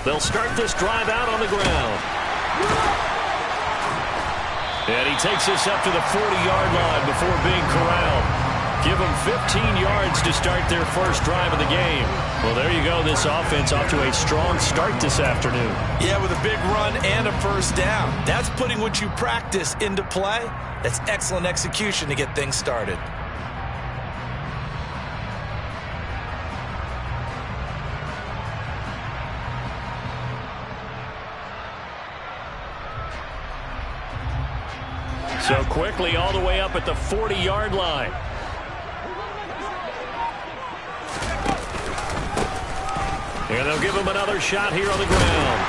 They'll start this drive out on the ground. And he takes this up to the 40-yard line before being corralled. Give them 15 yards to start their first drive of the game. Well, there you go. This offense off to a strong start this afternoon. Yeah, with a big run and a first down. That's putting what you practice into play. That's excellent execution to get things started. So quickly all the way up at the 40-yard line. And they'll give him another shot here on the ground.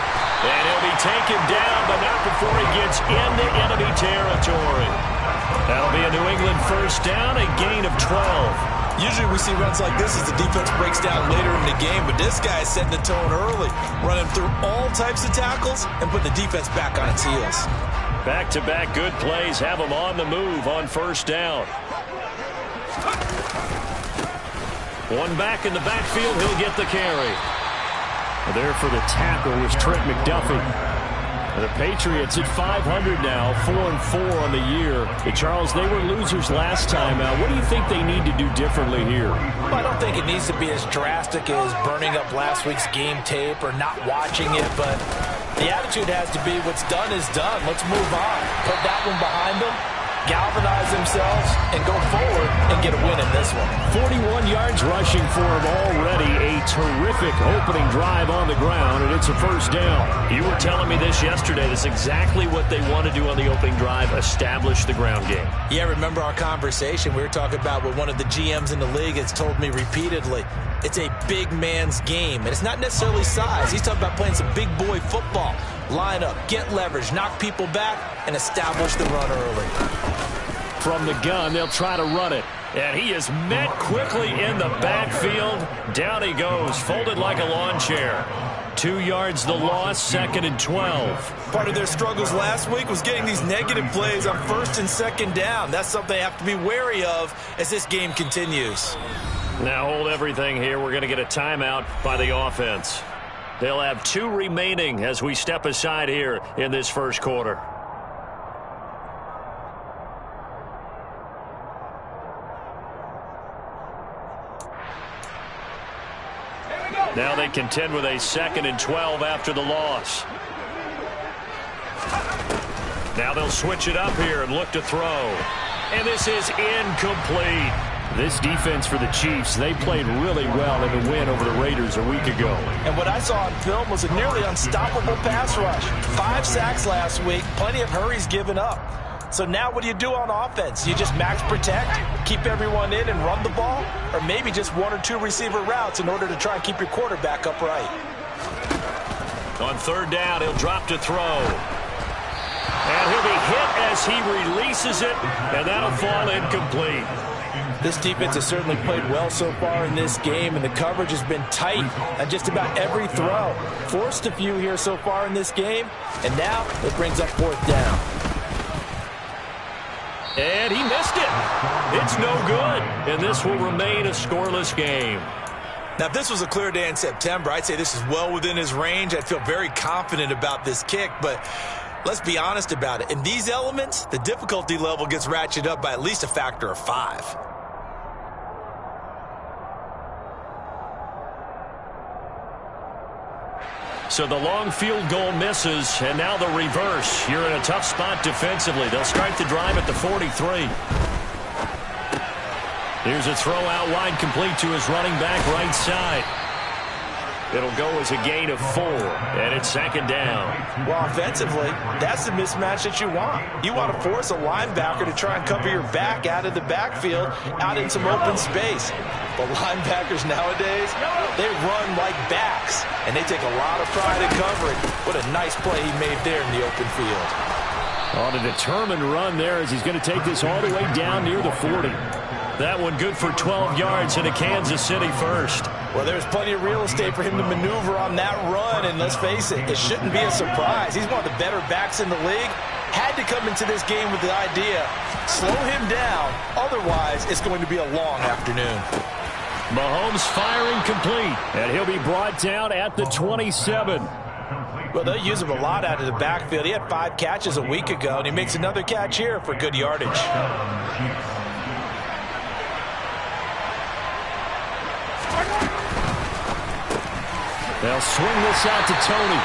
And he'll be taken down, but not before he gets into enemy territory. That'll be a New England first down, a gain of 12. Usually we see runs like this as the defense breaks down later in the game, but this guy is setting the tone early, running through all types of tackles and putting the defense back on its heels. Back-to-back good plays have him on the move on first down. One back in the backfield, he'll get the carry. There for the tackle was Trent McDuffie. The Patriots at 500 now, 4-4 on the year. Charles, they were losers last time out. What do you think they need to do differently here? Well, I don't think it needs to be as drastic as burning up last week's game tape or not watching it, but the attitude has to be what's done is done. Let's move on. Put that one behind them, galvanize themselves, and go forward and get a win in this one. 41 yards rushing for him already. A terrific opening drive on the ground, and it's a first down. You were telling me this yesterday. That's exactly what they want to do on the opening drive, establish the ground game. Yeah, remember our conversation. We were talking about what one of the GMs in the league has told me repeatedly. It's a big man's game, and it's not necessarily size. He's talking about playing some big boy football. Line up, get leverage, knock people back, and establish the run early. From the gun, they'll try to run it. And he is met quickly in the backfield. Down he goes, folded like a lawn chair. 2 yards the loss, 2nd and 12. Part of their struggles last week was getting these negative plays on 1st and 2nd down. That's something they have to be wary of as this game continues. Now hold everything here. We're going to get a timeout by the offense. They'll have 2 remaining as we step aside here in this first quarter. Now they contend with a 2nd and 12 after the loss. Now they'll switch it up here and look to throw. And this is incomplete. This defense for the Chiefs, they played really well in the win over the Raiders a week ago. And what I saw on film was a nearly unstoppable pass rush. 5 sacks last week, plenty of hurries given up. So now what do you do on offense? You just max protect, keep everyone in and run the ball? Or maybe just 1 or 2 receiver routes in order to try and keep your quarterback upright? On 3rd down, he'll drop to throw. And he'll be hit as he releases it, and that'll fall incomplete. This defense has certainly played well so far in this game, and the coverage has been tight on just about every throw. Forced a few here so far in this game, and now it brings up 4th down. And he missed it. It's no good, and this will remain a scoreless game. Now, if this was a clear day in September, I'd say this is well within his range. I'd feel very confident about this kick, but let's be honest about it. In these elements, the difficulty level gets ratcheted up by at least a factor of 5. So the long field goal misses, and now the reverse. You're in a tough spot defensively. They'll start the drive at the 43. Here's a throw out wide, complete to his running back right side. It'll go as a gain of 4, and it's 2nd down. Well, offensively, that's the mismatch that you want. You want to force a linebacker to try and cover your back out of the backfield, out in some open space. But linebackers nowadays, they run like backs, and they take a lot of pride in covering. What a nice play he made there in the open field. On a determined run there as he's going to take this all the way down near the 40. That one good for 12 yards into Kansas City first. Well, there's plenty of real estate for him to maneuver on that run, and let's face it, it shouldn't be a surprise. He's one of the better backs in the league. Had to come into this game with the idea, slow him down, otherwise it's going to be a long afternoon. Mahomes firing complete, and he'll be brought down at the 27. Well, they'll use him a lot out of the backfield. He had 5 catches a week ago, and he makes another catch here for good yardage. They'll swing this out to Tony.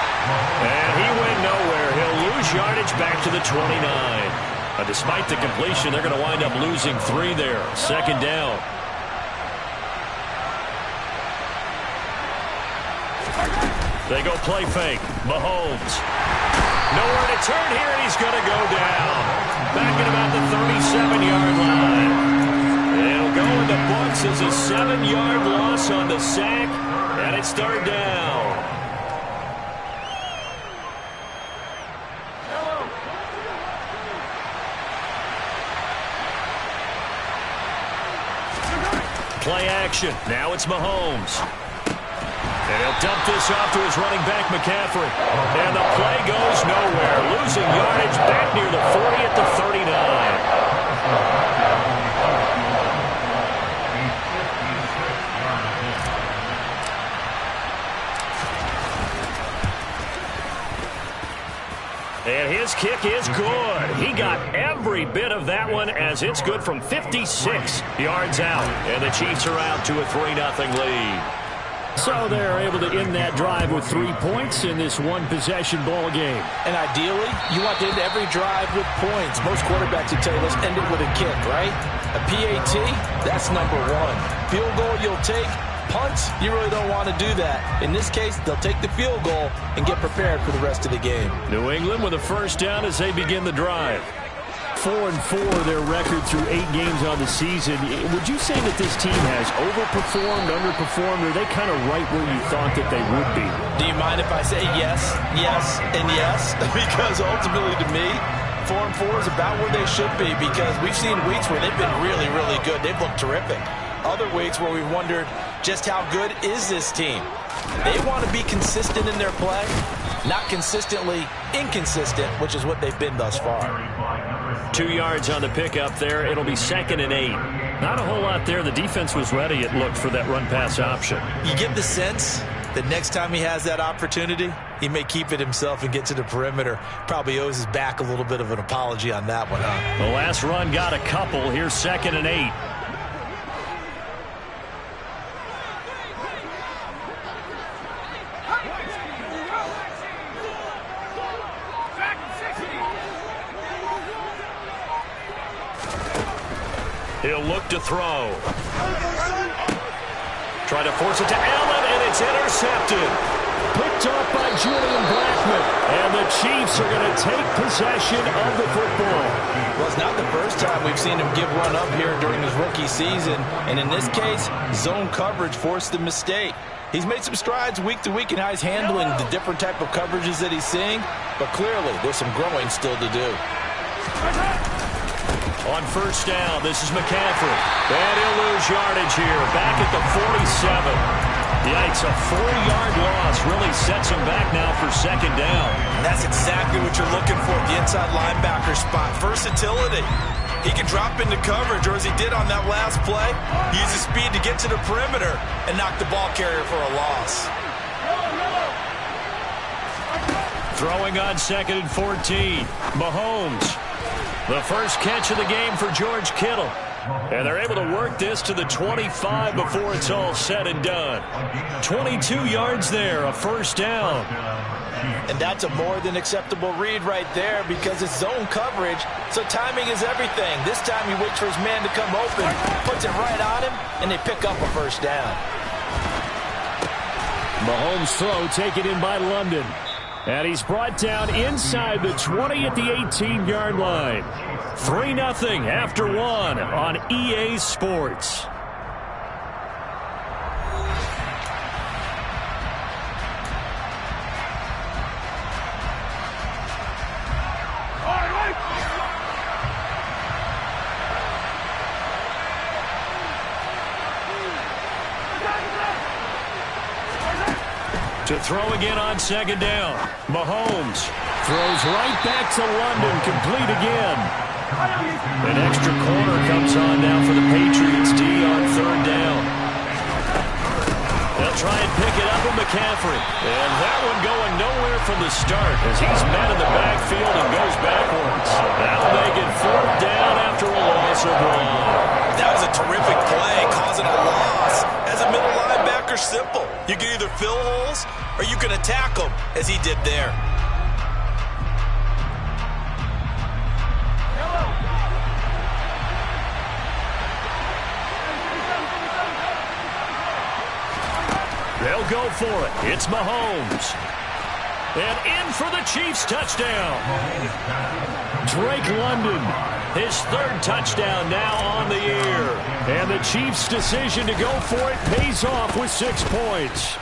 And he went nowhere. He'll lose yardage back to the 29. Despite the completion, they're going to wind up losing 3 there. Second down. They go play fake. Mahomes. Nowhere to turn here, and he's going to go down. Back at about the 37-yard line. It'll go in the books as a 7-yard loss on the sack, and it's third down. Play action. Now it's Mahomes. And he'll dump this off to his running back, McCaffrey. And the play goes nowhere. Losing yardage back near the 40 at the 39. And his kick is good. He got every bit of that one as it's good from 56 yards out. And the Chiefs are out to a 3-0 lead. So they're able to end that drive with 3 points in this one-possession ball game. And ideally, you want to end every drive with points. Most quarterbacks would tell you, let's end it with a kick, right? A PAT, that's number 1. Field goal you'll take. Punts, you really don't want to do that. In this case, they'll take the field goal and get prepared for the rest of the game. New England with a first down as they begin the drive. 4-4 their record through 8 games on the season. Would you say that this team has overperformed, underperformed, or are they kind of right where you thought that they would be? Do you mind if I say yes, yes, and yes? Because ultimately to me, 4-4 is about where they should be, because we've seen weeks where they've been really, really good. They've looked terrific. Other weeks where we've wondered just how good is this team. They want to be consistent in their play, not consistently inconsistent, which is what they've been thus far. 2 yards on the pickup there. It'll be 2nd and 8. Not a whole lot there. The defense was ready, it looked, for that run-pass option. You get the sense that next time he has that opportunity, he may keep it himself and get to the perimeter. Probably owes his back a little bit of an apology on that one, huh? The last run got a couple. Here's 2nd and 8. He'll look to throw. Try to force it to Allen, and it's intercepted. Picked off by Julian Blackmon. And the Chiefs are going to take possession of the football. Well, it's not the first time we've seen him give one up here during his rookie season. And in this case, zone coverage forced the mistake. He's made some strides week to week in how he's handling the different type of coverages that he's seeing. But clearly, there's some growing still to do. On first down, this is McCaffrey. And he'll lose yardage here. Back at the 47. Yikes, a 4-yard loss really sets him back now for 2nd down. And that's exactly what you're looking for at the inside linebacker spot. Versatility. He can drop into coverage, or as he did on that last play, use his speed to get to the perimeter and knock the ball carrier for a loss. Throwing on 2nd and 14. Mahomes. The first catch of the game for George Kittle. And they're able to work this to the 25 before it's all said and done. 22 yards there, a first down. And that's a more than acceptable read right there, because it's zone coverage, so timing is everything. This time he waits for his man to come open, puts it right on him, and they pick up a first down. Mahomes' throw taken in by London. And he's brought down inside the 20 at the 18-yard line. 3-0 after 1 on EA Sports. To throw again on 2nd down. Mahomes throws right back to London, complete again. An extra corner comes on now for the Patriots D on 3rd down. They'll try and pick it up with McCaffrey. And that one going nowhere from the start as he's met in the backfield and goes backwards. That'll make it 4th down after a loss of 1. That was a terrific play, causing a loss. As a middle linebacker, simple. You can either fill holes or you can attack them, as he did there. They'll go for it. It's Mahomes. And in for the Chiefs touchdown. Drake London, his 3rd touchdown now on the year. And the Chiefs' decision to go for it pays off with 6 points.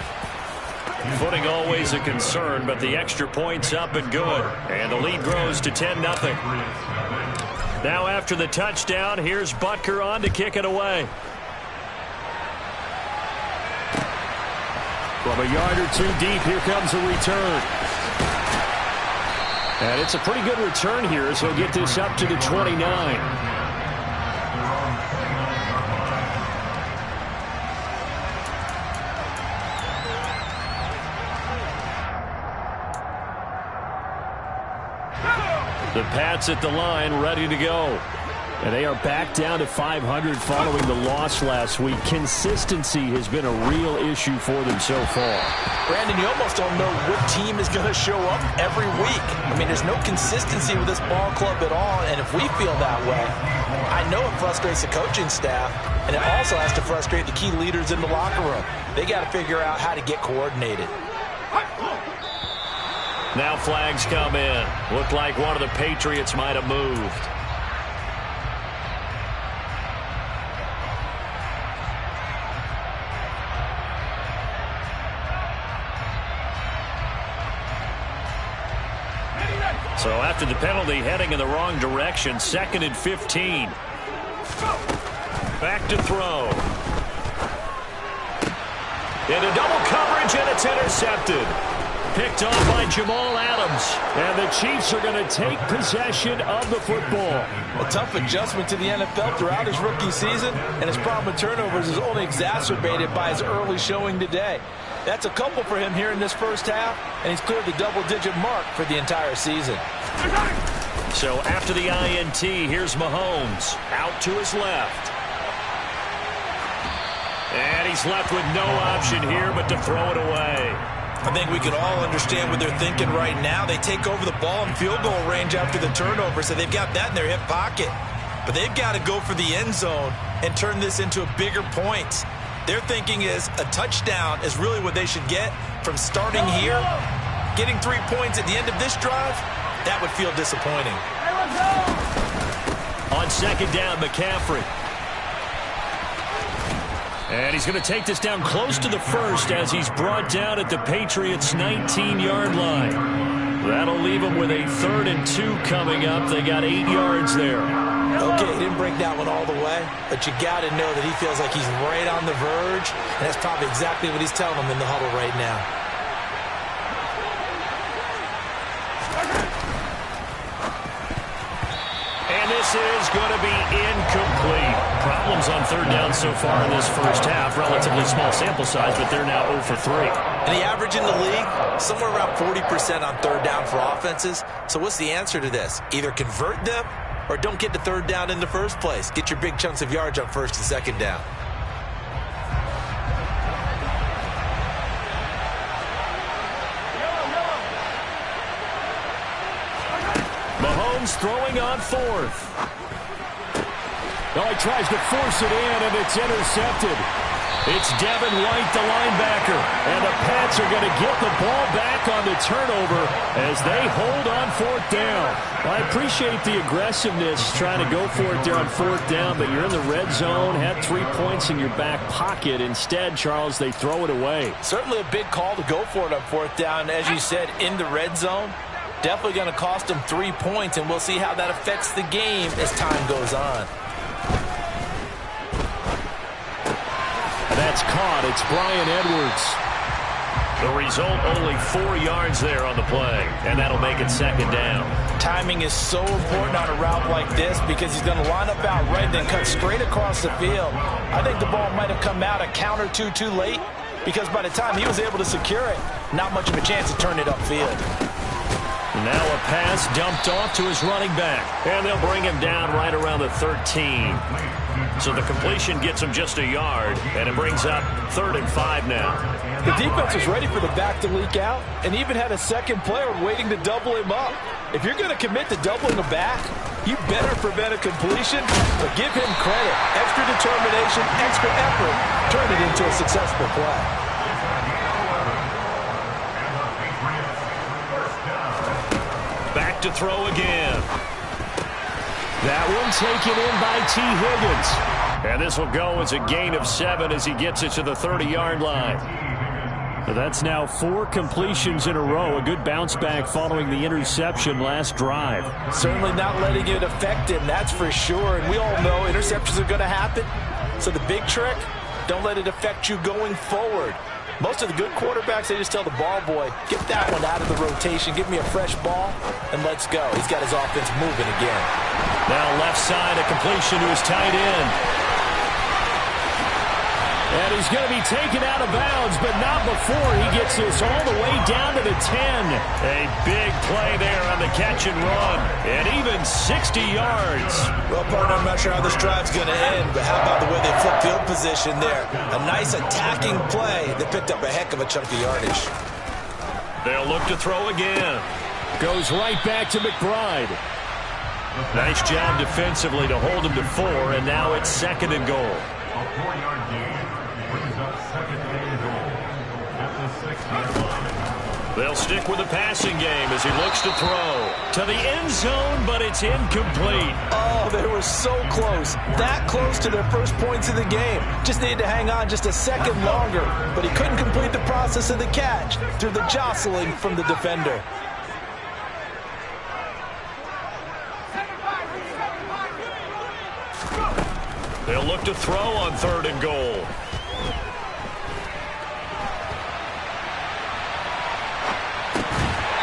Footing always a concern, but the extra point's up and good. And the lead grows to 10-0. Now after the touchdown, here's Butker on to kick it away. From a yard or 2 deep, here comes a return. And it's a pretty good return here as he'll get this up to the 29. The Pats at the line, ready to go. And they are back down to 500 following the loss last week. Consistency has been a real issue for them so far. Brandon, you almost don't know what team is going to show up every week. I mean, there's no consistency with this ball club at all, and if we feel that way, I know it frustrates the coaching staff, and it also has to frustrate the key leaders in the locker room. They got to figure out how to get coordinated. Now flags come in. Looked like one of the Patriots might have moved. So after the penalty, heading in the wrong direction, 2nd and 15. Back to throw. Into double coverage, and it's intercepted. Picked off by Jamal Adams. And the Chiefs are going to take possession of the football. A tough adjustment to the NFL throughout his rookie season, and his problem with turnovers is only exacerbated by his early showing today. That's a couple for him here in this first half, and he's cleared the double-digit mark for the entire season. So after the INT, here's Mahomes out to his left. And he's left with no option here but to throw it away. I think we can all understand what they're thinking right now. They take over the ball in field goal range after the turnover, so they've got that in their hip pocket. But they've got to go for the end zone and turn this into a bigger point. Their thinking is a touchdown is really what they should get from starting here. Getting 3 points at the end of this drive, that would feel disappointing. On 2nd down, McCaffrey. And he's going to take this down close to the 1st as he's brought down at the Patriots' 19-yard line. That'll leave them with a 3rd and 2 coming up. They got 8 yards there. Okay, he didn't break that one all the way, but you got to know that he feels like he's right on the verge, and that's probably exactly what he's telling them in the huddle right now. And this is going to be incomplete. Problems on 3rd down so far in this first half. Relatively small sample size, but they're now 0 for 3. And the average in the league, somewhere around 40% on 3rd down for offenses. So what's the answer to this? Either convert them or don't get to 3rd down in the first place. Get your big chunks of yards on 1st and 2nd down. Mahomes throwing on 4th. Well, he tries to force it in, and it's intercepted. It's Devin White, the linebacker. And the Pats are going to get the ball back on the turnover as they hold on 4th down. Well, I appreciate the aggressiveness trying to go for it there on 4th down, but you're in the red zone, had 3 points in your back pocket. Instead, Charles, they throw it away. Certainly a big call to go for it on 4th down. As you said, in the red zone, definitely going to cost them 3 points, and we'll see how that affects the game as time goes on. That's caught. It's Bryan Edwards. The result, only 4 yards there on the play, and that'll make it 2nd down. Timing is so important on a route like this because he's going to line up out right, then cut straight across the field. I think the ball might have come out a count or two too late, because by the time he was able to secure it, not much of a chance to turn it upfield. Now a pass dumped off to his running back. And they'll bring him down right around the 13. So the completion gets him just a yard, and it brings up 3rd and 5 now. The defense was ready for the back to leak out and even had a second player waiting to double him up. If you're going to commit to doubling a back, you better prevent a completion, but give him credit. Extra determination, extra effort, turn it into a successful play. Back to throw again. That one taken in by T. Higgins. And this will go as a gain of 7 as he gets it to the 30-yard line. So that's now 4 completions in a row. A good bounce back following the interception last drive. Certainly not letting it affect him, that's for sure. And we all know interceptions are going to happen. So the big trick, don't let it affect you going forward. Most of the good quarterbacks, they just tell the ball boy, get that one out of the rotation, give me a fresh ball, and let's go. He's got his offense moving again. Now left side, a completion to his tight end. And he's going to be taken out of bounds, but not before he gets this all the way down to the 10. A big play there on the catch and run, and even 60 yards. Well, partner, I'm not sure how this drive's going to end, but how about the way they flip field position there? A nice attacking play that picked up a heck of a chunk of yardage. They'll look to throw again. Goes right back to McBride. Nice job defensively to hold him to 4, and now it's 2nd and goal. A 4-yard gain brings up 2nd and goal at the 6-yard line. They'll stick with the passing game as he looks to throw to the end zone, but it's incomplete. Oh, they were so close. That close to their first points of the game. Just needed to hang on just a second longer, but he couldn't complete the process of the catch through the jostling from the defender. They'll look to throw on 3rd and goal.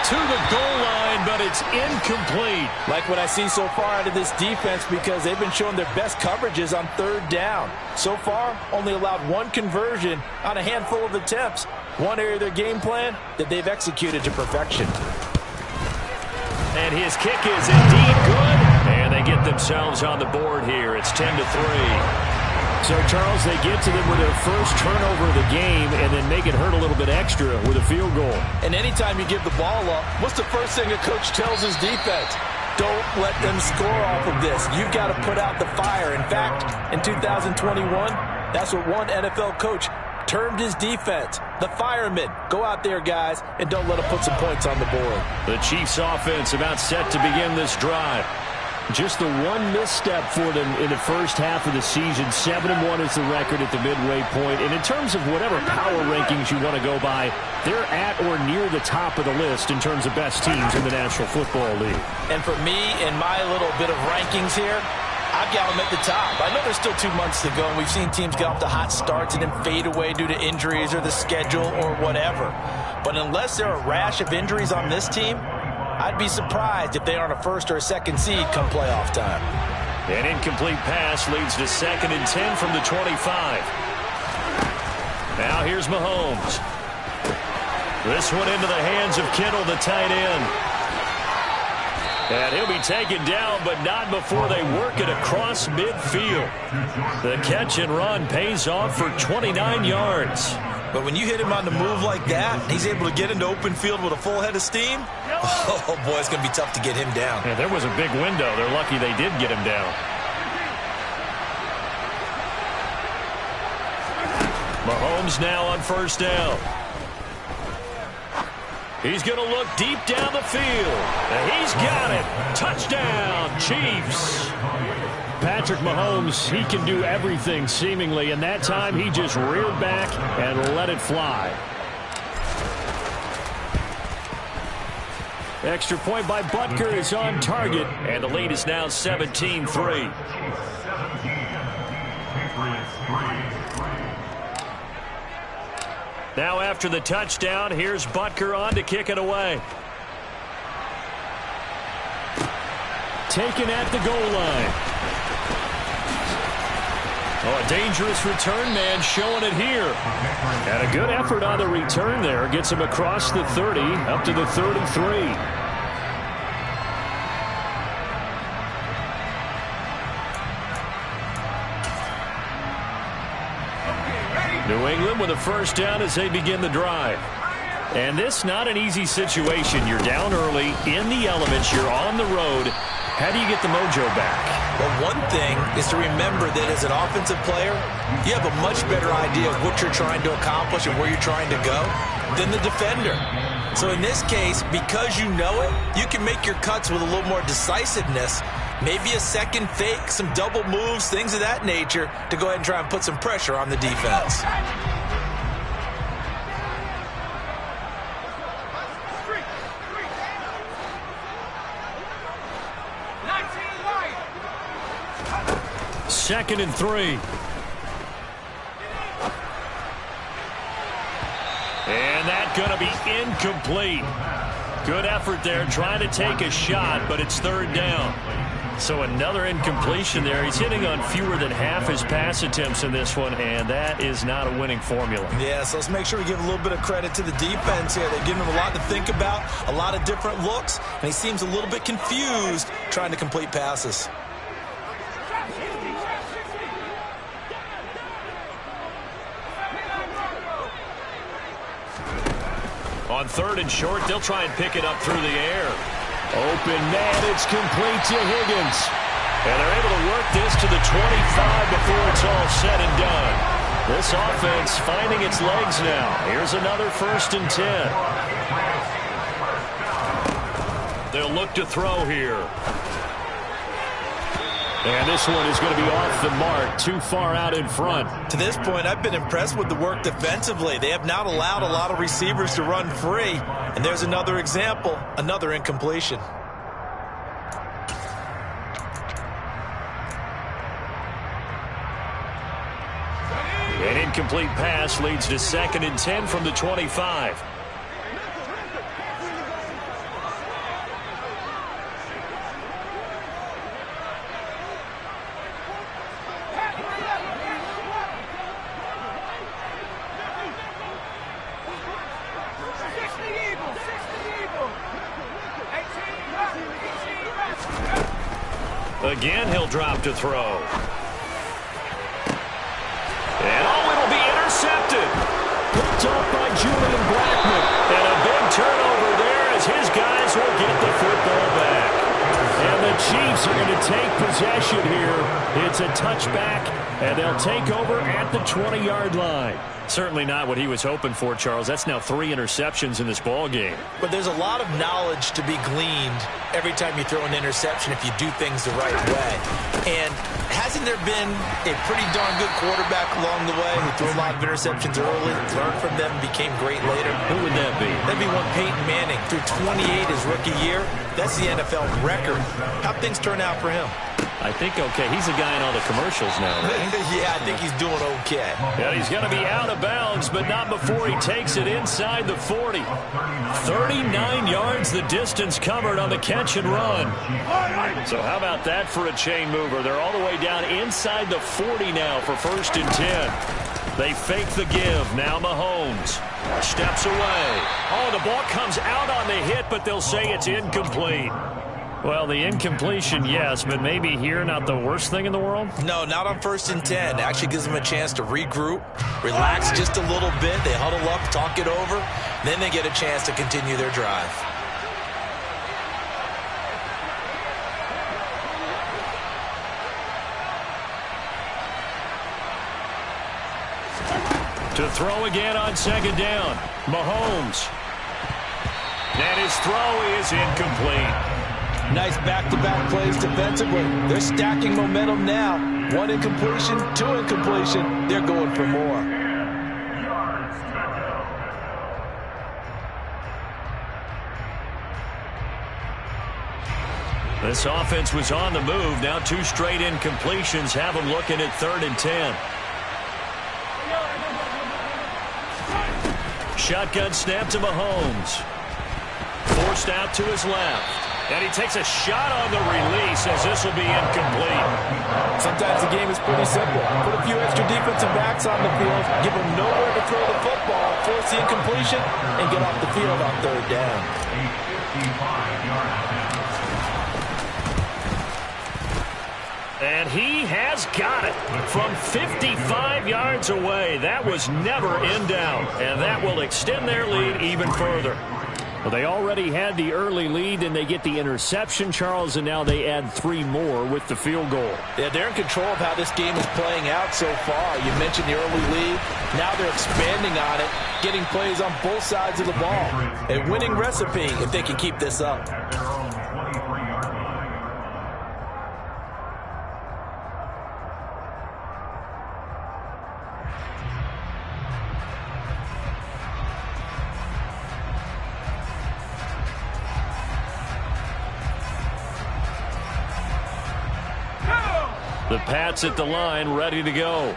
To the goal line, but it's incomplete. Like what I see so far out of this defense, because they've been showing their best coverages on 3rd down. So far, only allowed 1 conversion on a handful of attempts. One area of their game plan that they've executed to perfection. And his kick is indeed good. And they get themselves on the board here. It's 10-3. So, Charles, they get to them with their first turnover of the game and then make it hurt a little bit extra with a field goal. And anytime you give the ball up, what's the first thing a coach tells his defense? Don't let them score off of this. You've got to put out the fire. In fact, in 2021, that's what one NFL coach termed his defense. The firemen. Go out there, guys, and don't let them put some points on the board. The Chiefs offense about set to begin this drive. Just the one misstep for them in the first half of the season. 7-1 is the record at the midway point. And in terms of whatever power rankings you want to go by, they're at or near the top of the list in terms of best teams in the National Football League. And for me, in my little bit of rankings here, I've got them at the top. I know there's still 2 months to go, and we've seen teams get off to hot starts and then fade away due to injuries or the schedule or whatever. But unless there are a rash of injuries on this team, I'd be surprised if they aren't a 1st or a 2nd seed come playoff time. An incomplete pass leads to 2nd and 10 from the 25. Now here's Mahomes. This one into the hands of Kittle, the tight end. And he'll be taken down, but not before they work it across midfield. The catch and run pays off for 29 yards. But when you hit him on the move like that, he's able to get into open field with a full head of steam. Oh, boy, it's going to be tough to get him down. Yeah, there was a big window. They're lucky they did get him down. Mahomes now on 1st down. He's going to look deep down the field. And he's got it. Touchdown, Chiefs. Patrick Mahomes, he can do everything seemingly, and that time he just reared back and let it fly. Extra point by Butker is on target, and the lead is now 17-3. Now after the touchdown, here's Butker on to kick it away. Taken at the goal line. Oh, a dangerous return man showing it here. And a good effort on the return there. Gets him across the 30, up to the 33. New England with a first down as they begin the drive. And this not an easy situation. You're down early, in the elements, you're on the road. How do you get the mojo back? Well, one thing is to remember that as an offensive player, you have a much better idea of what you're trying to accomplish and where you're trying to go than the defender. So in this case, because you know it, you can make your cuts with a little more decisiveness. Maybe a second fake, some double moves, things of that nature to go ahead and try and put some pressure on the defense. Second and 3. And that's going to be incomplete. Good effort there, trying to take a shot, but it's third down. So another incompletion there. He's hitting on fewer than half his pass attempts in this one, and that is not a winning formula. Yeah, so let's make sure we give a little bit of credit to the defense here. They're giving him a lot to think about, a lot of different looks, and he seems a little bit confused trying to complete passes. On third and short, they'll try and pick it up through the air. Open man, it's complete to Higgins. And they're able to work this to the 25 before it's all said and done. This offense finding its legs now. Here's another first and 10. They'll look to throw here. And this one is going to be off the mark, too far out in front. To this point, I've been impressed with the work defensively. They have not allowed a lot of receivers to run free. And there's another example, another incompletion. An incomplete pass leads to second and 10 from the 25. Again, he'll drop to throw. And it'll be intercepted. Picked up by Julian Blackmon. And a big turnover there as his guys will get the football back. And the Chiefs are going to take possession here. It's a touchback, and they'll take over at the 20-yard line. Certainly not what he was hoping for, Charles. That's now 3 interceptions in this ball game. But there's a lot of knowledge to be gleaned every time you throw an interception if you do things the right way. And hasn't there been a pretty darn good quarterback along the way who threw a lot of interceptions early, learned from them, and became great later? Who would that be? That'd be one Peyton Manning. Threw 28 his rookie year. That's the NFL record. How'd things turn out for him? I think okay. He's a guy in all the commercials now, right? Yeah, I think he's doing okay. Yeah, he's going to be out of bounds, but not before he takes it inside the 40. 39 yards the distance covered on the catch and run. So how about that for a chain mover? They're all the way down inside the 40 now for first and 10. They fake the give. Now Mahomes steps away. Oh, the ball comes out on the hit, but they'll say it's incomplete. Well, the incompletion, yes, but maybe here not the worst thing in the world? No, not on first and 10. Actually gives them a chance to regroup, relax just a little bit. They huddle up, talk it over. Then they get a chance to continue their drive. To throw again on second down. Mahomes. And his throw is incomplete. Nice back-to-back plays defensively. They're stacking momentum now. 1 incompletion, 2 incompletion. They're going for more. This offense was on the move. Now 2 straight incompletions have them looking at third and 10. Shotgun snap to Mahomes. Forced out to his left. And he takes a shot on the release as this will be incomplete. Sometimes the game is pretty simple. Put a few extra defensive backs on the field, give them nowhere to throw the football, force the incompletion, and get off the field on third down. And he has got it from 55 yards away. That was never in doubt, and that will extend their lead even further. Well, they already had the early lead, and they get the interception, Charles, and now they add 3 more with the field goal. Yeah, they're in control of how this game is playing out so far. You mentioned the early lead. Now they're expanding on it, getting plays on both sides of the ball. A winning recipe if they can keep this up. The Pats at the line, ready to go.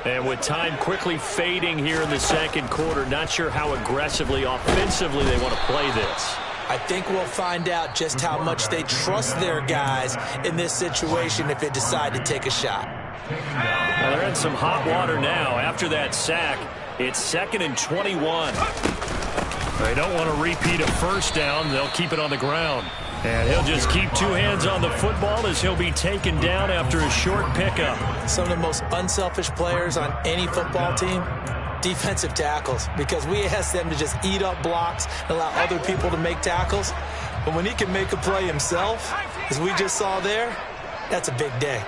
And with time quickly fading here in the second quarter, not sure how aggressively, offensively they want to play this. I think we'll find out just how much they trust their guys in this situation if they decide to take a shot. Well, they're in some hot water now. After that sack, it's 2nd and 21. They don't want to repeat a first down. They'll keep it on the ground. And he'll just keep 2 hands on the football as he'll be taken down after a short pickup. Some of the most unselfish players on any football team, defensive tackles, because we ask them to just eat up blocks and allow other people to make tackles. But when he can make a play himself, as we just saw there, that's a big day.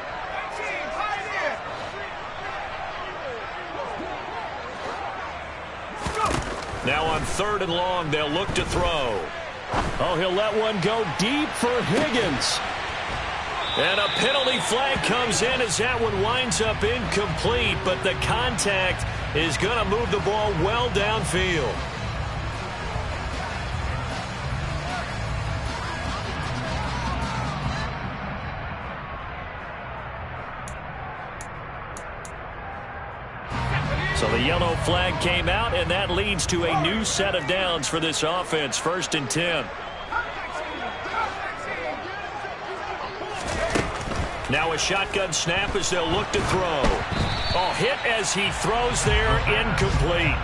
Now on 3rd and long, they'll look to throw. Oh, he'll let one go deep for Higgins. And a penalty flag comes in as that one winds up incomplete, but the contact is going to move the ball well downfield. So the yellow flag came out, and that leads to a new set of downs for this offense. 1st and 10. Now a shotgun snap as they'll look to throw. Oh, hit as he throws there, incomplete.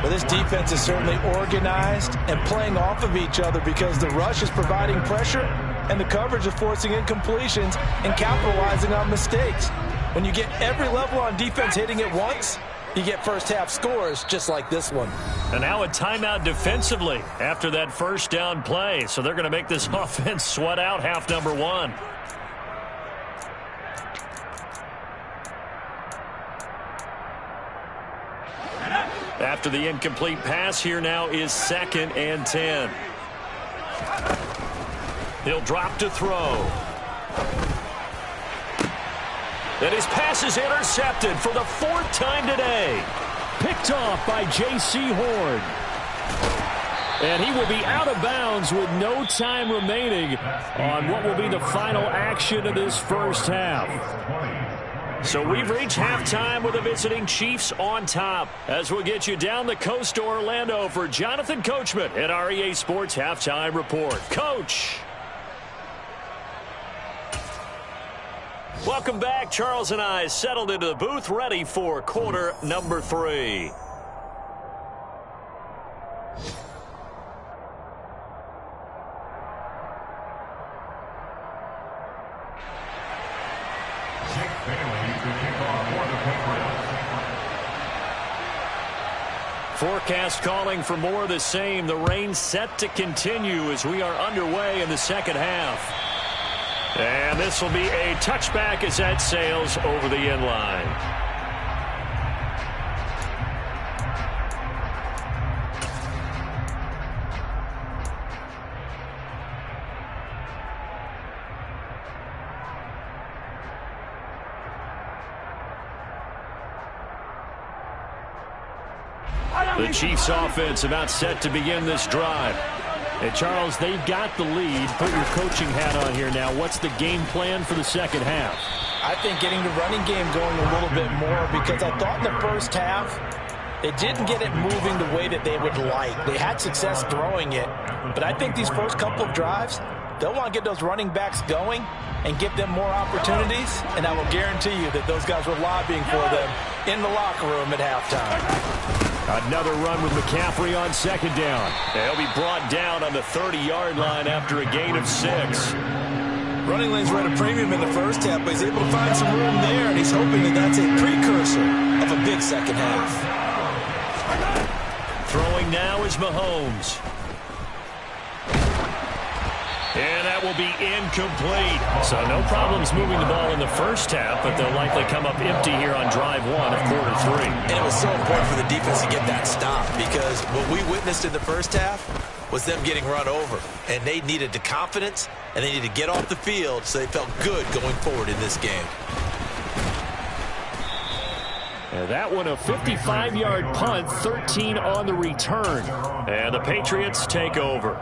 Well, this defense is certainly organized and playing off of each other because the rush is providing pressure and the coverage is forcing incompletions and capitalizing on mistakes. When you get every level on defense hitting at once, you get first-half scores just like this one. And now a timeout defensively after that first down play. So they're going to make this offense sweat out half number 1. After the incomplete pass, here now is 2nd and 10. He'll drop to throw. And his pass is intercepted for the 4th time today. Picked off by J.C. Horn. And he will be out of bounds with no time remaining on what will be the final action of this first half. So we've reached halftime with the visiting Chiefs on top. As we'll get you down the coast to Orlando for Jonathan Coachman at our EA Sports Halftime Report. Coach. Welcome back. Charles and I settled into the booth, ready for quarter number 3. Forecast calling for more of the same. The rain set to continue as we are underway in the second half. And this will be a touchback as that sails over the end line. The Chiefs offense about set to begin this drive. And Charles, they've got the lead. Put your coaching hat on here now. What's the game plan for the second half? I think getting the running game going a little bit more because I thought in the first half they didn't get it moving the way that they would like. They had success throwing it, but I think these first couple of drives, they'll want to get those running backs going and give them more opportunities, and I will guarantee you that those guys were lobbying for them in the locker room at halftime. Another run with McCaffrey on second down. He'll be brought down on the 30-yard line after a gain of 6. Running lanes were at a premium in the first half, but he's able to find some room there, and he's hoping that that's a precursor of a big second half. Throwing now is Mahomes. And that will be incomplete. So no problems moving the ball in the first half, but they'll likely come up empty here on drive 1 of quarter 3. And it was so important for the defense to get that stop, because what we witnessed in the first half was them getting run over. And they needed the confidence, and they needed to get off the field so they felt good going forward in this game. And that one a 55-yard punt, 13 on the return. And the Patriots take over.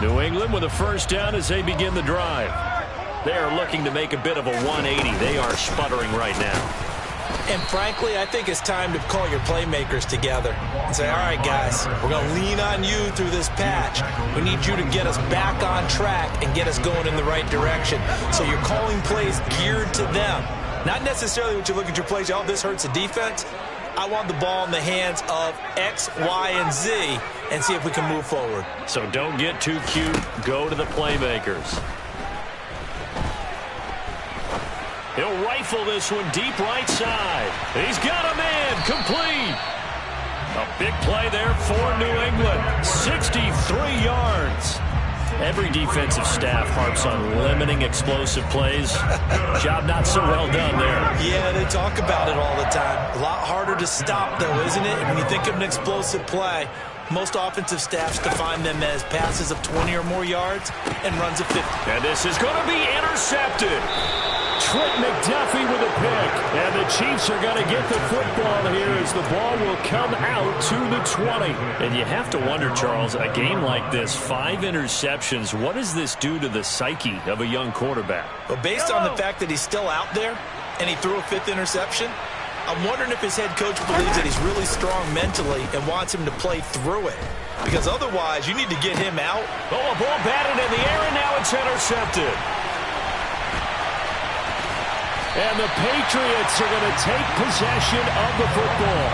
New England with a first down as they begin the drive. They are looking to make a bit of a 180. They are sputtering right now. And frankly, I think it's time to call your playmakers together and say, all right, guys, we're going to lean on you through this patch. We need you to get us back on track and get us going in the right direction. So you're calling plays geared to them. Not necessarily when you look at your plays, oh, this hurts the defense. I want the ball in the hands of X, Y, and Z and see if we can move forward. So don't get too cute. Go to the playmakers. He'll rifle this one deep right side. He's got a man complete. A big play there for New England. 63 yards. Every defensive staff harps on limiting explosive plays. Job not so well done there. Yeah, they talk about it all the time. A lot harder to stop, though, isn't it? When you think of an explosive play, most offensive staffs define them as passes of 20 or more yards and runs of 50. And this is going to be intercepted. Trent McDuffie with a pick. And the Chiefs are going to get the football here as the ball will come out to the 20. And you have to wonder, Charles, a game like this, 5 interceptions, what does this do to the psyche of a young quarterback? But based on the fact that he's still out there and he threw a 5th interception, I'm wondering if his head coach believes that he's really strong mentally and wants him to play through it. Because otherwise, you need to get him out. Oh, a ball batted in the air, and now it's intercepted. And the Patriots are going to take possession of the football.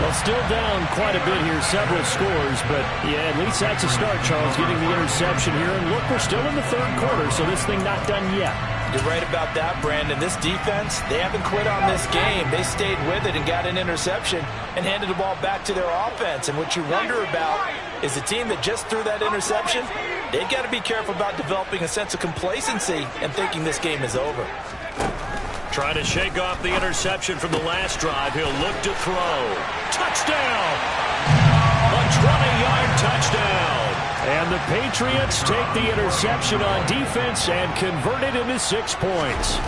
Well, still down quite a bit here, several scores, but yeah, at least that's a start, Charles, getting the interception here. And look, we're still in the third quarter, so this thing not done yet. You're right about that, Brandon. This defense, they haven't quit on this game. They stayed with it and got an interception and handed the ball back to their offense. And what you wonder about is the team that just threw that interception, they've got to be careful about developing a sense of complacency and thinking this game is over. Trying to shake off the interception from the last drive. He'll look to throw. Touchdown! A 20-yard touchdown. And the Patriots take the interception on defense and convert it into 6 points.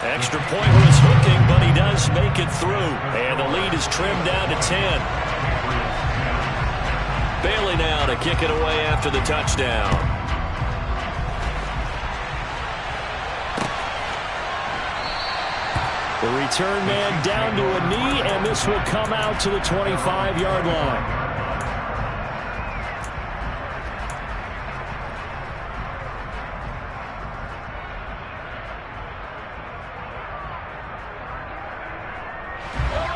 Extra point was hooking, but he does make it through. And the lead is trimmed down to 10. Bailey now to kick it away after the touchdown. The return man down to a knee, and this will come out to the 25-yard line.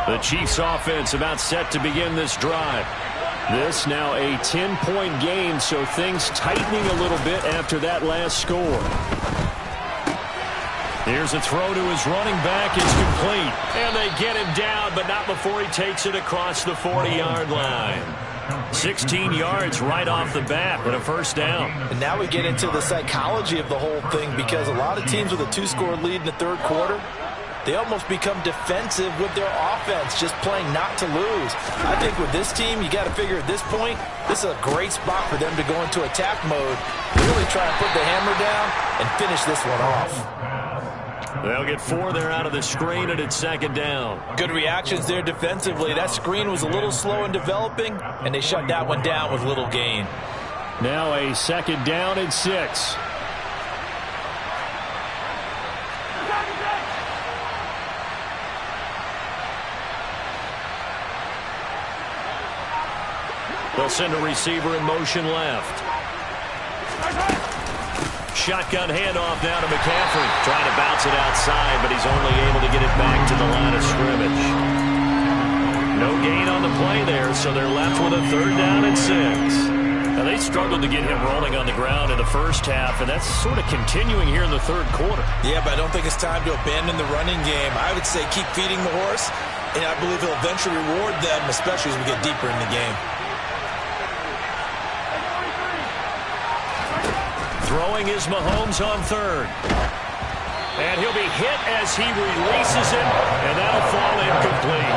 The Chiefs offense about set to begin this drive. This now a 10-point game, so things tightening a little bit after that last score. Here's a throw to his running back. It's complete. And they get him down, but not before he takes it across the 40-yard line. 16 yards right off the bat and a first down. And now we get into the psychology of the whole thing, because a lot of teams with a 2-score lead in the third quarter, they almost become defensive with their offense, just playing not to lose. I think with this team, you got to figure at this point, this is a great spot for them to go into attack mode, really try and put the hammer down and finish this one off. They'll get 4 there out of the screen, and it's second down. Good reactions there defensively. That screen was a little slow in developing, and they shut that one down with little gain. Now a second down and 6. They'll send a receiver in motion left. Shotgun handoff now to McCaffrey. Trying to bounce it outside, but he's only able to get it back to the line of scrimmage. No gain on the play there, so they're left with a 3rd down and 6. Now, they struggled to get him rolling on the ground in the first half, and that's sort of continuing here in the 3rd quarter. Yeah, but I don't think it's time to abandon the running game. I would say keep feeding the horse, and I believe he'll eventually reward them, especially as we get deeper in the game. Throwing is Mahomes on 3rd. And he'll be hit as he releases it, and that'll fall incomplete.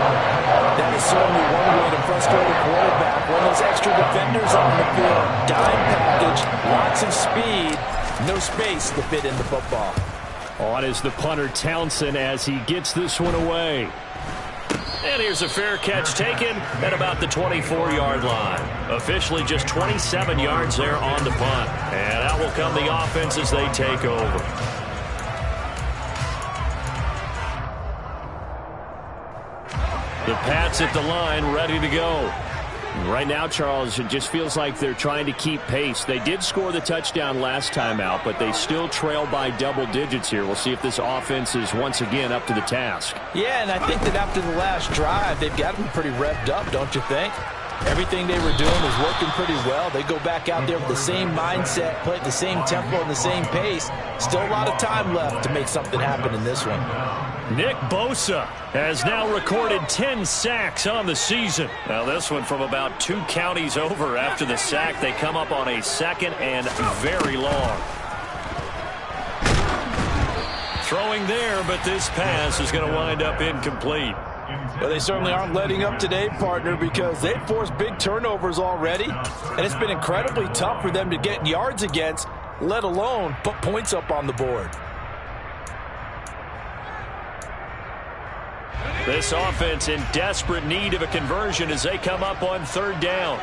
That is certainly one way to frustrate a quarterback. One of those extra defenders on the field. Dime package, lots of speed, no space to fit in the football. On is the punter Townsend as he gets this one away. And here's a fair catch taken at about the 24-yard line. Officially just 27 yards there on the punt. And out will come the offense as they take over. The Pats at the line, ready to go. Right now, Charles, it just feels like they're trying to keep pace. They did score the touchdown last time out, but they still trail by double digits here. We'll see if this offense is once again up to the task. Yeah, and I think that after the last drive, they've got them pretty revved up, don't you think? Everything they were doing was working pretty well. They go back out there with the same mindset, play at the same tempo and the same pace. Still a lot of time left to make something happen in this one. Nick Bosa has now recorded 10 sacks on the season. Now this one from about 2 counties over after the sack. They come up on a 2nd and very long. Throwing there, but this pass is going to wind up incomplete. Well, they certainly aren't letting up today, partner, because they've forced big turnovers already. And it's been incredibly tough for them to get yards against, let alone put points up on the board. This offense in desperate need of a conversion as they come up on 3rd down.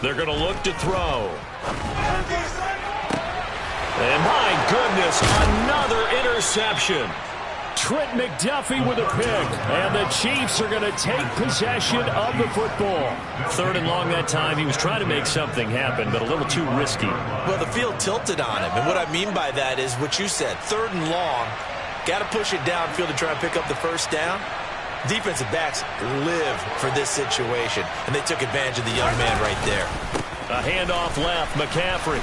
They're going to look to throw. And my goodness, another interception. Trent McDuffie with a pick. And the Chiefs are going to take possession of the football. 3rd and long that time. He was trying to make something happen, but a little too risky. Well, the field tilted on him. And what I mean by that is what you said. 3rd and long. Got to push it downfield to try and pick up the 1st down. Defensive backs live for this situation. And they took advantage of the young man right there. A handoff left. McCaffrey.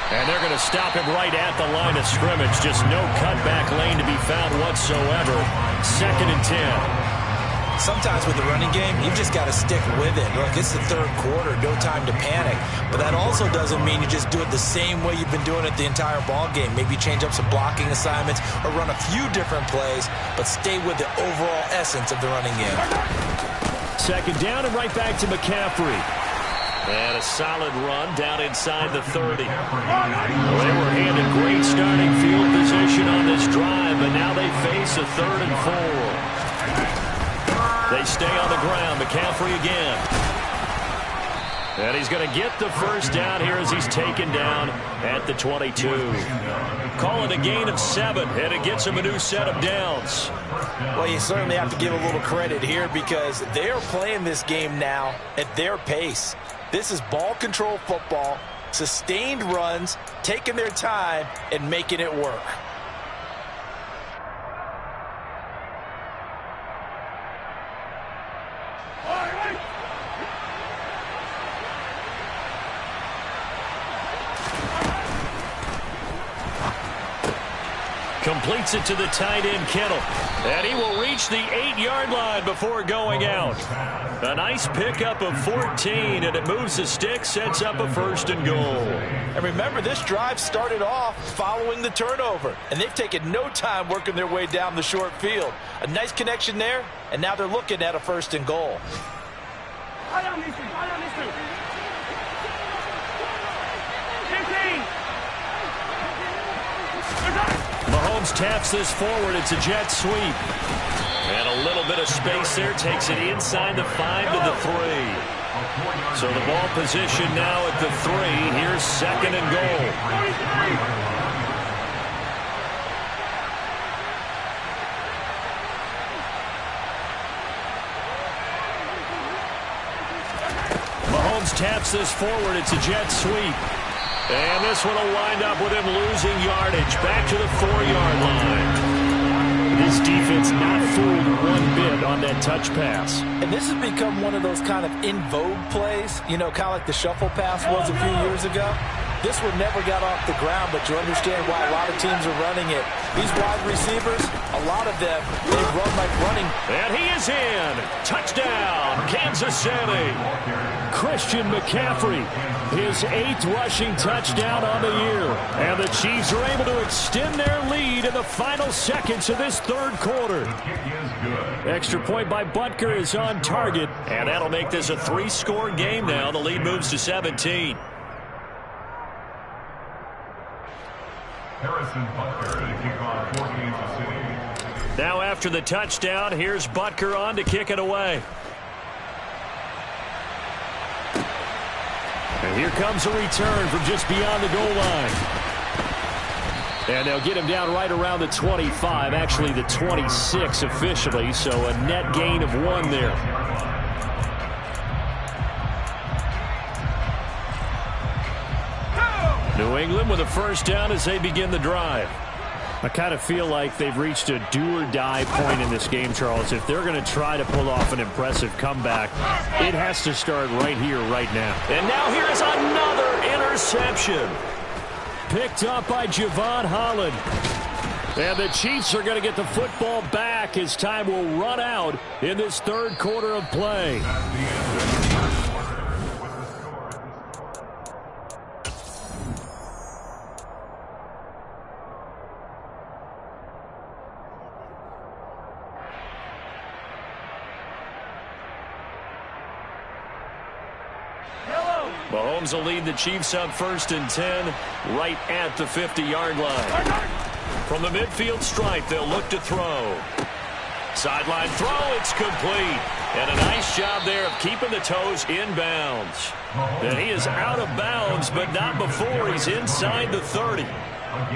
And they're going to stop him right at the line of scrimmage. Just no cutback lane to be found whatsoever. 2nd and 10. Sometimes with the running game, you've just got to stick with it. Look, it's the 3rd quarter, no time to panic. But that also doesn't mean you just do it the same way you've been doing it the entire ball game. Maybe change up some blocking assignments or run a few different plays, but stay with the overall essence of the running game. 2nd down and right back to McCaffrey. And a solid run down inside the 30. They were handed great starting field position on this drive, but now they face a 3rd and 4. They stay on the ground. McCaffrey again. And he's going to get the 1st down here as he's taken down at the 22. Call it a gain of 7, and it gets him a new set of downs. Well, you certainly have to give a little credit here because they are playing this game now at their pace. This is ball control football, sustained runs, taking their time, and making it work. Completes it to the tight end, Kittle. And he will reach the 8-yard line before going out. A nice pickup of 14, and it moves the stick, sets up a 1st and goal. And remember, this drive started off following the turnover, and they've taken no time working their way down the short field. A nice connection there, and now they're looking at a 1st and goal. Mahomes taps this forward. It's a jet sweep. And a little bit of space there. Takes it inside the 5 to the 3. So the ball position now at the 3. Here's 2nd and goal. Mahomes taps this forward. It's a jet sweep. And this one will wind up with him losing yardage. Back to the 4-yard line. This defense not fooled one bit on that touch pass. And this has become one of those kind of in vogue plays, you know, kind of like the shuffle pass was a few years ago. This one never got off the ground, but you understand why a lot of teams are running it. These wide receivers, a lot of them, they run like running. And he is in. Touchdown, Kansas City. Christian McCaffrey, his 8th rushing touchdown on the year. And the Chiefs are able to extend their lead in the final seconds of this third quarter. Extra point by Butker is on target, and that'll make this a 3-score game now. The lead moves to 17. Harrison Butker to kick off for Kansas City. Now after the touchdown, here's Butker on to kick it away. And here comes a return from just beyond the goal line. And they'll get him down right around the 25, actually the 26 officially, so a net gain of 1 there. New England with a first down as they begin the drive. I kind of feel like they've reached a do-or-die point in this game, Charles. If they're going to try to pull off an impressive comeback, it has to start right here, right now. And now here is another interception. Picked up by Javon Holland. And the Chiefs are going to get the football back as time will run out in this third quarter of play. Mahomes will lead the Chiefs up 1st and 10 right at the 50-yard line. From the midfield stripe, they'll look to throw. Sideline throw, it's complete. And a nice job there of keeping the toes in bounds. And he is out of bounds, but not before he's inside the 30.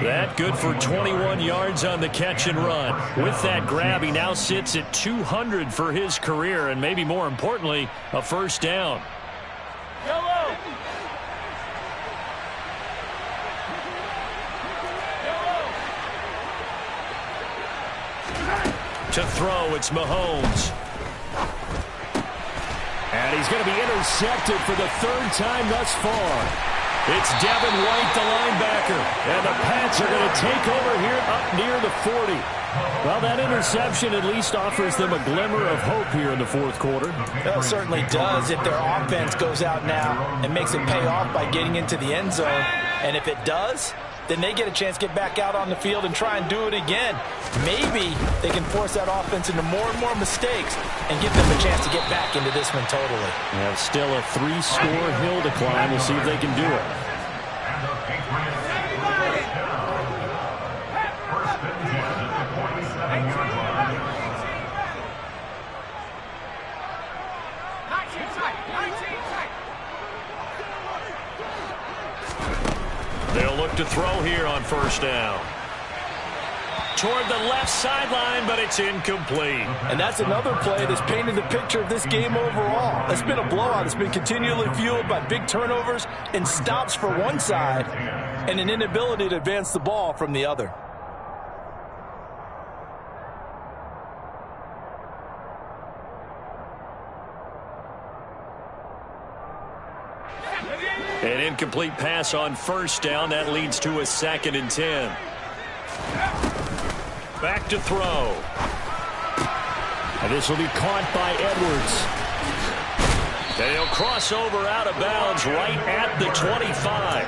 That good for 21 yards on the catch and run. With that grab, he now sits at 200 for his career, and maybe more importantly, a first down. To throw, it's Mahomes. And he's going to be intercepted for the 3rd time thus far. It's Devin White, the linebacker. And the Pats are going to take over here up near the 40. Well, that interception at least offers them a glimmer of hope here in the 4th quarter. Well, it certainly does if their offense goes out now and makes it pay off by getting into the end zone. And if it does, then they get a chance to get back out on the field and try and do it again. Maybe they can force that offense into more and more mistakes and give them a chance to get back into this one totally. Yeah, still a 3-score hill to climb. We'll see if they can do it. They'll look to throw here on 1st down. Toward the left sideline, but it's incomplete. And that's another play that's painted the picture of this game overall. It's been a blowout. It's been continually fueled by big turnovers and stops for one side and an inability to advance the ball from the other. An incomplete pass on 1st down. That leads to a 2nd and 10. Back to throw. And this will be caught by Edwards. And he'll cross over out of bounds right at the 25.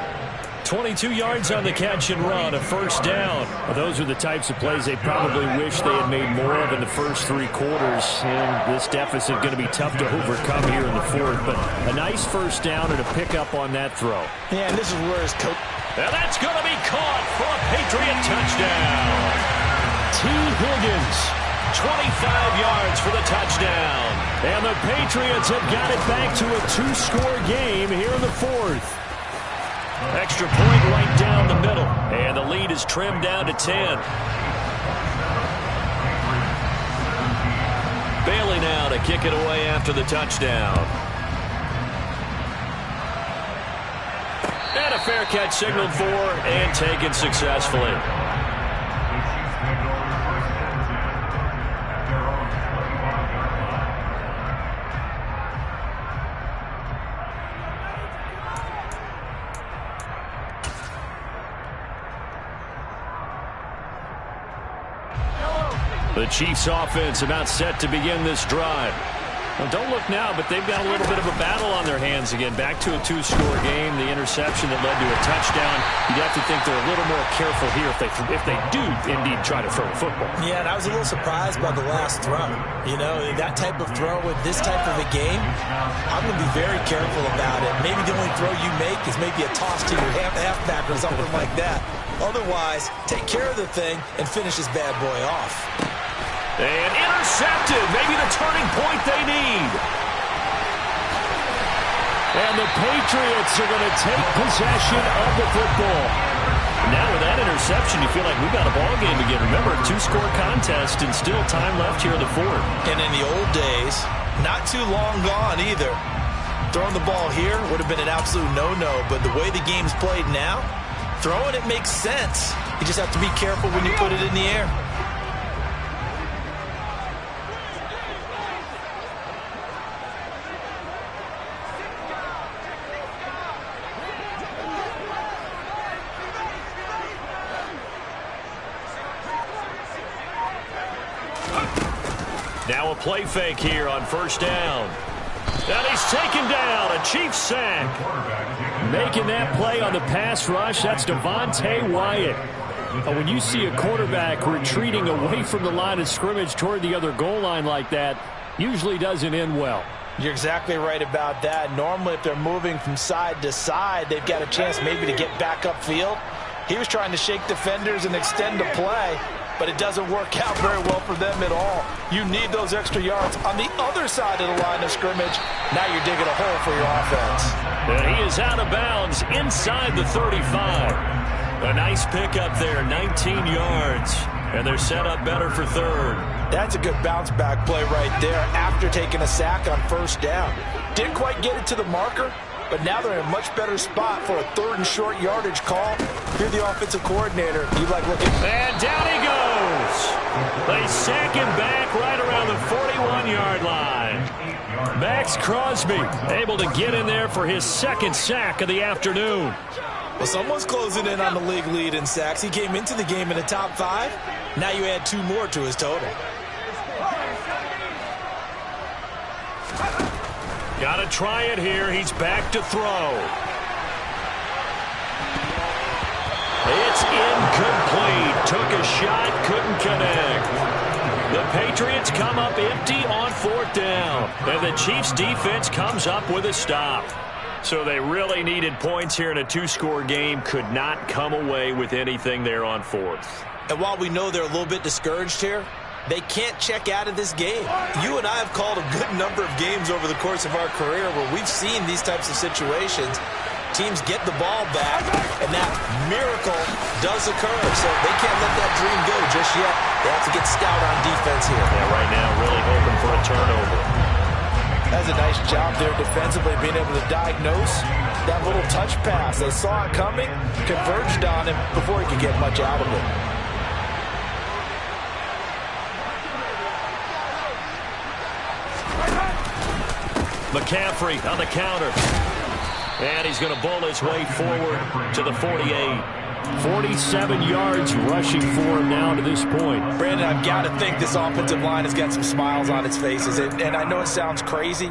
22 yards on the catch and run, a 1st down. Well, those are the types of plays they probably wish they had made more of in the first 3 quarters. And this deficit going to be tough to overcome here in the 4th. But a nice 1st down and a pickup on that throw. Yeah, and this is where his coach... And that's going to be caught for a Patriot touchdown. T. Higgins, 25 yards for the touchdown. And the Patriots have got it back to a 2-score game here in the 4th. Extra point right down the middle. And the lead is trimmed down to 10. Bailey now to kick it away after the touchdown. fair catch signaled for and taken successfully. The Chiefs offense about set to begin this drive. Well, don't look now, but they've got a little bit of a battle on their hands again. Back to a two-score game. The interception that led to a touchdown. You'd have to think they're a little more careful here if they do indeed try to throw the football. Yeah, and I was a little surprised by the last throw. You know, that type of throw with this type of a game, I'm going to be very careful about it. Maybe the only throw you make is maybe a toss to your halfback or something like that. Otherwise, take care of the thing and finish this bad boy off. And intercepted. Maybe the turning point they need. And the Patriots are going to take possession of the football. Now with that interception, you feel like we've got a ball game again. Remember, a two-score contest and still time left here in the fourth. And in the old days, not too long gone either. Throwing the ball here would have been an absolute no-no, but the way the game's played now, throwing it makes sense. You just have to be careful when you put it in the air. Now a play fake here on first down. And he's taken down. A Chiefs sack. Making that play on the pass rush, that's Devontae Wyatt. When you see a quarterback retreating away from the line of scrimmage toward the other goal line like that, usually doesn't end well. You're exactly right about that. Normally, if they're moving from side to side, they've got a chance maybe to get back upfield. He was trying to shake defenders and extend the play, but it doesn't work out very well for them at all. You need those extra yards on the other side of the line of scrimmage. Now you're digging a hole for your offense. And he is out of bounds inside the 35. A nice pickup there, 19 yards. And they're set up better for third. That's a good bounce-back play right there after taking a sack on first down. Didn't quite get it to the marker, but now they're in a much better spot for a third and short yardage call. You're the offensive coordinator. You like looking. And down he goes. They sack him back right around the 41-yard line. Max Crosby able to get in there for his second sack of the afternoon. Well, someone's closing in on the league lead in sacks. He came into the game in the top 5. Now you add 2 more to his total. Got to try it here. He's back to throw. It's incomplete. Took a shot, couldn't connect. The Patriots come up empty on fourth down. And the Chiefs defense comes up with a stop. So they really needed points here in a two-score game. Could not come away with anything there on fourth. And while we know they're a little bit discouraged here, they can't check out of this game. You and I have called a good number of games over the course of our career where we've seen these types of situations. Teams get the ball back, and that miracle does occur. So they can't let that dream go just yet. They have to get stout on defense here. Yeah, right now really hoping for a turnover. That's a nice job there defensively, being able to diagnose that little touch pass. They saw it coming, converged on him before he could get much out of it. McCaffrey on the counter. And he's going to bowl his way forward to the 48. 47 yards rushing for him now to this point. Brandon, I've got to think this offensive line has got some smiles on its faces. And I know it sounds crazy,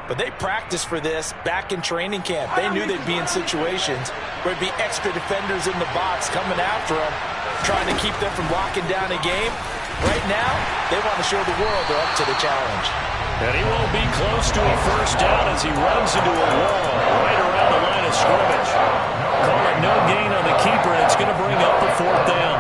but they practiced for this back in training camp. They knew they'd be in situations where it'd be extra defenders in the box coming after them, trying to keep them from locking down a game. Right now, they want to show the world they're up to the challenge. And he won't be close to a first down as he runs into a wall right around the line of scrimmage. Call it no gain on the keeper, and it's going to bring up the fourth down.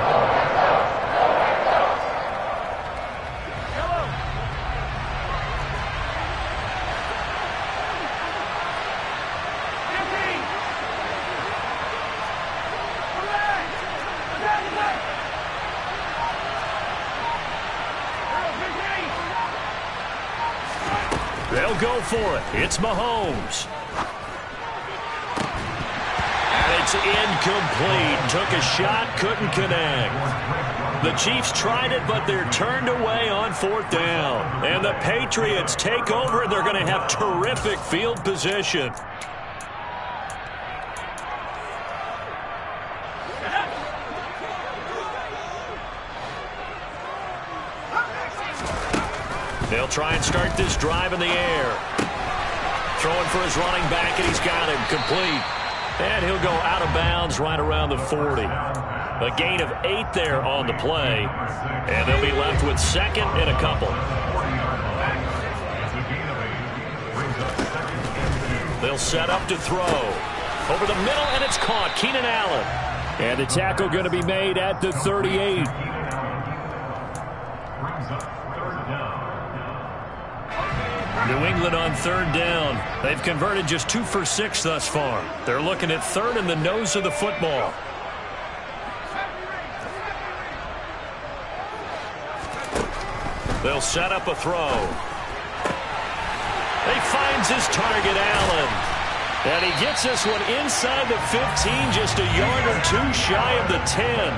They'll go for it. It's Mahomes. And it's incomplete. Took a shot, couldn't connect. The Chiefs tried it, but they're turned away on 4th down. And the Patriots take over. They're going to have terrific field position. They'll try and start this drive in the air. Throwing for his running back, and he's got him complete. And he'll go out of bounds right around the 40. A gain of 8 there on the play. And they'll be left with 2nd and a couple. They'll set up to throw. Over the middle, and it's caught. Keenan Allen. And the tackle going to be made at the 38. New England on 3rd down. They've converted just 2 for 6 thus far. They're looking at 3rd and the nose of the football. They'll set up a throw. He finds his target, Allen. And he gets this one inside the 15, just a yard or 2 shy of the 10.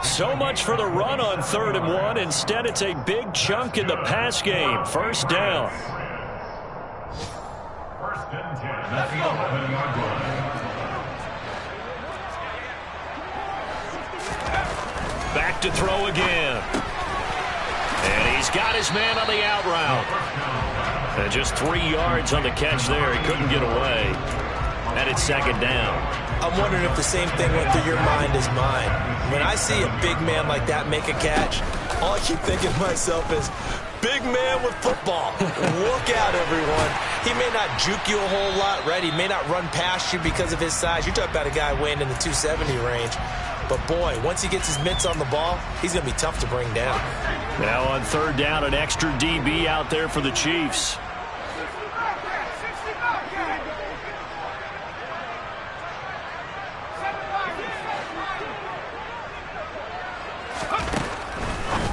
So much for the run on 3rd and 1. Instead, it's a big chunk in the pass game. 1st down. 1st and 10. That's the 11-yard line. Back to throw again. And he's got his man on the out route. And just 3 yards on the catch there. He couldn't get away. And it's 2nd down. I'm wondering if the same thing went through your mind as mine. When I see a big man like that make a catch, all I keep thinking to myself is, big man with football. Look out, everyone. He may not juke you a whole lot, right? He may not run past you because of his size. You're talking about a guy weighing in the 270 range. But, boy, once he gets his mitts on the ball, he's going to be tough to bring down. Now on 3rd down, an extra DB out there for the Chiefs.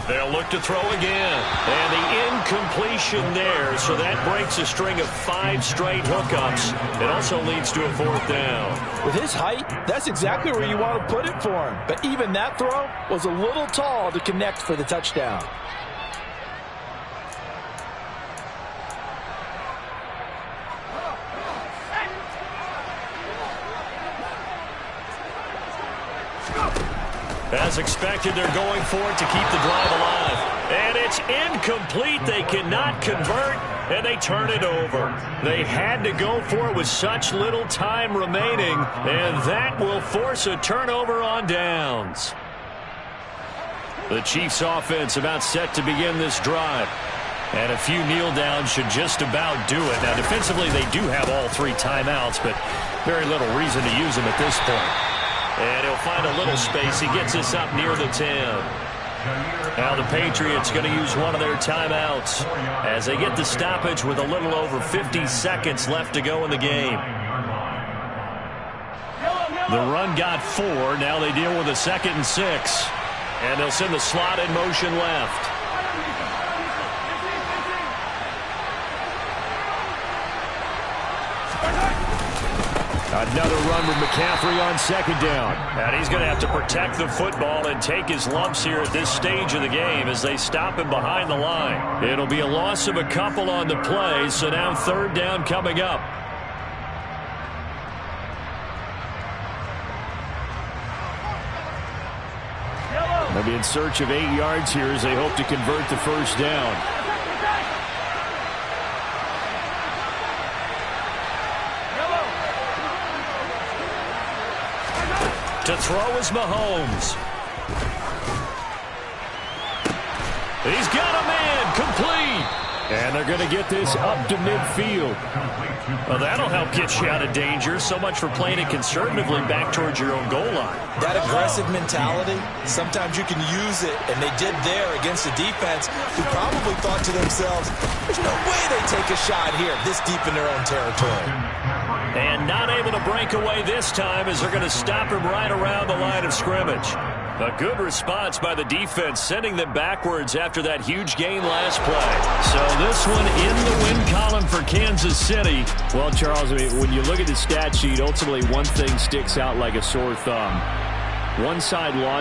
They'll look to throw again. And the incompletion there, so that breaks a string of 5 straight hookups. It also leads to a 4th down. With his height, that's exactly where you want to put it for him. But even that throw was a little tall to connect for the touchdown. As expected, they're going for it to keep the drive alive. And it's incomplete. They cannot convert, and they turn it over. They had to go for it with such little time remaining, and that will force a turnover on downs. The Chiefs offense about set to begin this drive. And a few kneel downs should just about do it. Now, defensively, they do have all 3 timeouts, but very little reason to use them at this point. And he'll find a little space. He gets this up near the 10. Now the Patriots going to use one of their timeouts as they get the stoppage with a little over 50 seconds left to go in the game. The run got 4. Now they deal with a 2nd and 6. And they'll send the slot in motion left. Another run with McCaffrey on 2nd down. And he's going to have to protect the football and take his lumps here at this stage of the game as they stop him behind the line. It'll be a loss of a couple on the play, so now 3rd down coming up. They'll be in search of 8 yards here as they hope to convert the 1st down. To throw is Mahomes. He's got a man, complete. And they're going to get this up to midfield. Well, that'll help get you out of danger. So much for playing it conservatively back towards your own goal line. That aggressive mentality, sometimes you can use it, and they did there against a defense who probably thought to themselves, there's no way they take a shot here this deep in their own territory. And not able to break away this time as they're going to stop him right around the line of scrimmage. A good response by the defense, sending them backwards after that huge gain last play. So this one in the win column for Kansas City. Well, Charles, I mean, when you look at the stat sheet, ultimately one thing sticks out like a sore thumb. One side lost.